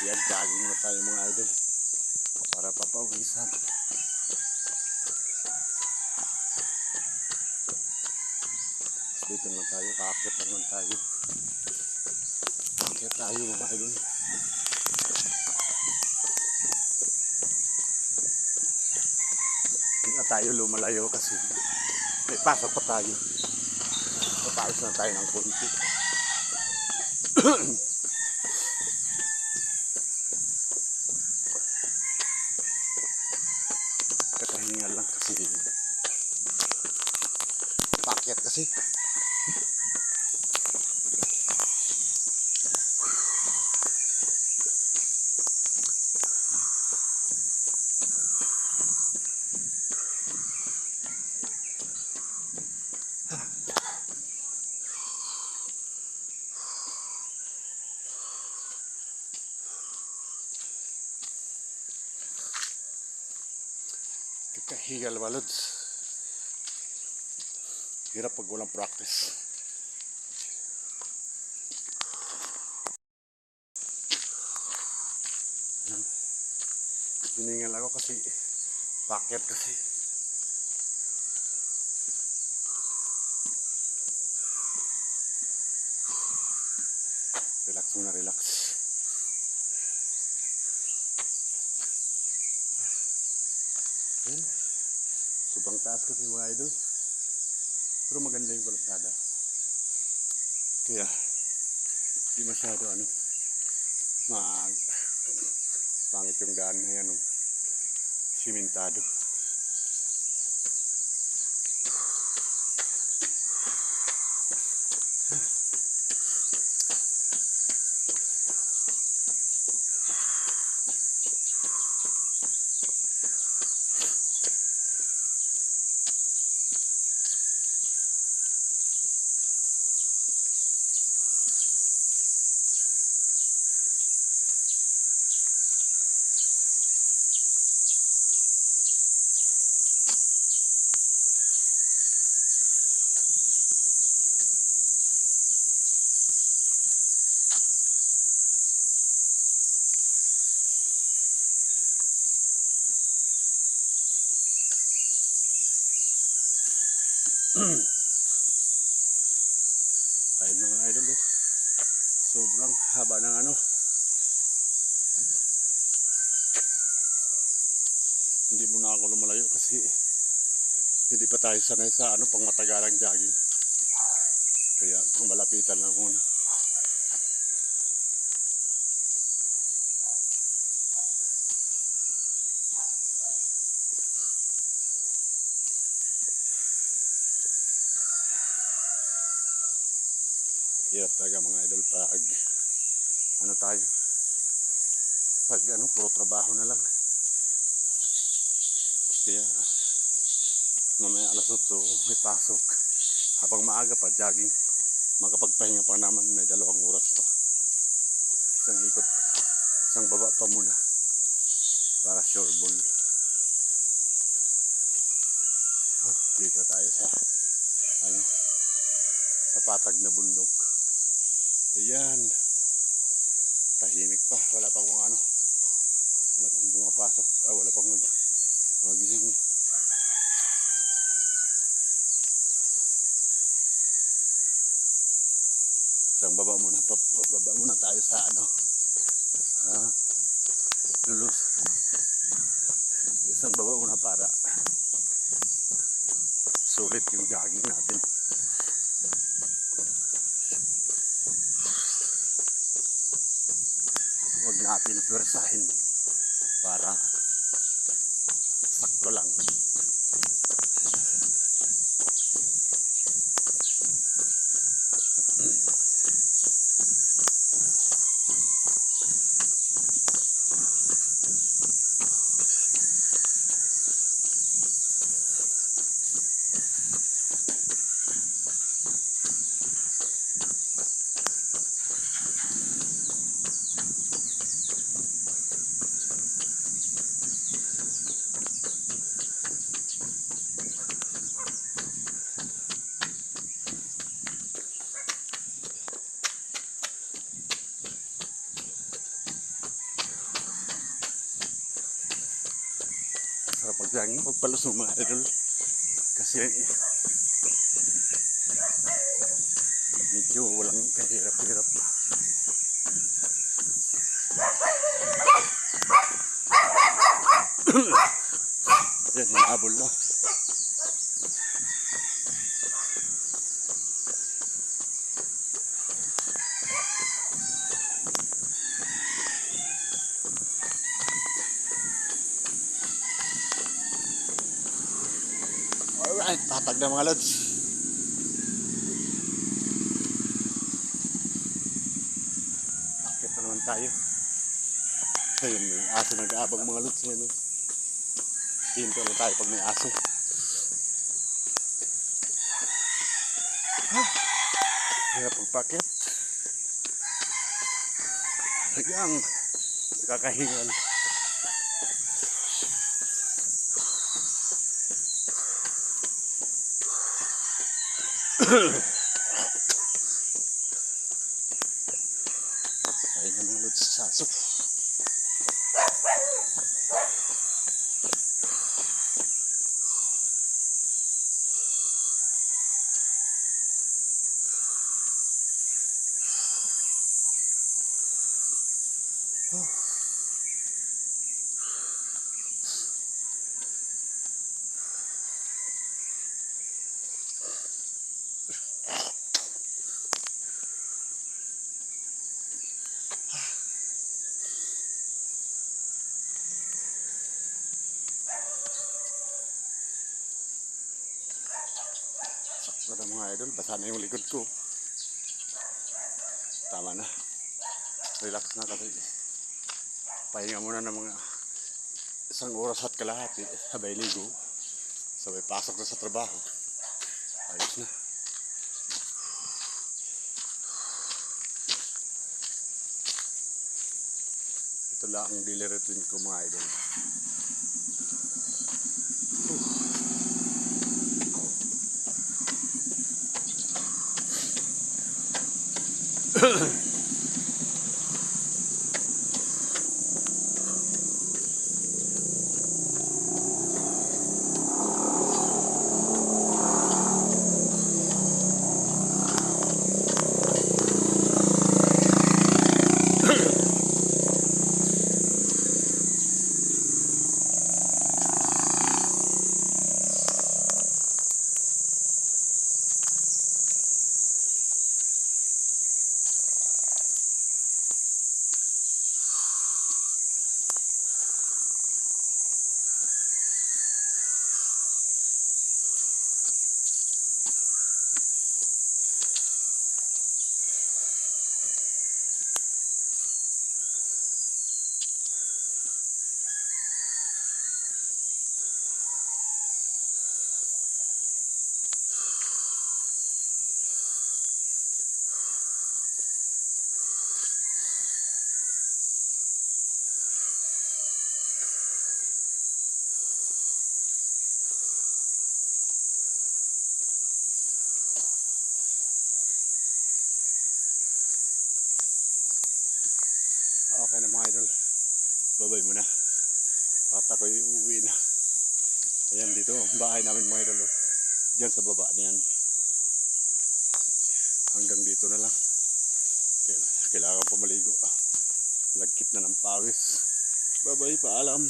Yan, jogging na tayo mga idol. Para papawisan. Dito lang tayo, kakakit naman tayo. Kakakit tayo mga idol. Hindi na tayo lumalayo kasi may pasok pa tayo. Papawis na tayo ng konti. Kakahinga lang kasi pakyat kasi. Kakahigal balods. Hirap pag walang practice. Hiningal ako kasi pakyat kasi. Relax muna, relax. Yan. Sobrang taas kasi mga idol. Pero maganda yung kalsada. Kaya di masyado pangit yung daan na yan, simentado. Ay mga idol, sobrang haba ng hindi muna ako lumalayo kasi hindi pa tayo sanay sa pang matagalang jogging. Kaya pang malapitan lang muna. Hirap talaga mga idol pag tayo, pag puro trabaho na lang. Kaya mamaya alas 8 may pasok, habang maaga pa jogging, makapagpahinga pa naman, may 2 oras pa, isang ikot, isang baba pa muna para sure ball. Dito tayo sa sa patag na bundok. Ayan, tahimik pa, wala pang wala pang bumapasok, wala pang magising. Isang baba muna tayo sa lulus. Isang baba muna para sulit yung jogging natin. Huwag natin pwersahin para sakto lang. Masarap mag-jogging, pagpalusong mga idol. Kasi medyo walang kahirap-hirap. Yan, hinaabol na. Alright, patag na mga lods. Akit na naman tayo. Ayun, may aso nag-aabang mga lods. Yan, oh. Pinto lang tayo pag may aso. Hirap pagpakit. Hanggang nakakahingal. Ayun na mga lods sa aso. Sakto na mga idol, basa na yung likod ko. Tama na. Relax na kasi. Pahinga muna ng mga 1 oras at kalahati. Sabay ligo. Sabay pasok na sa trabaho. Ayos na. Ito lang ang daily routine ko mga idol. Okay na mga idol. Babay muna. At ako'y uuwi na. Ayan dito, bahay namin mga idol. Diyan sa baba na yan. Hanggang dito na lang. Kailangan pa maligo. Lagkit na ng pawis. Babay, paalam.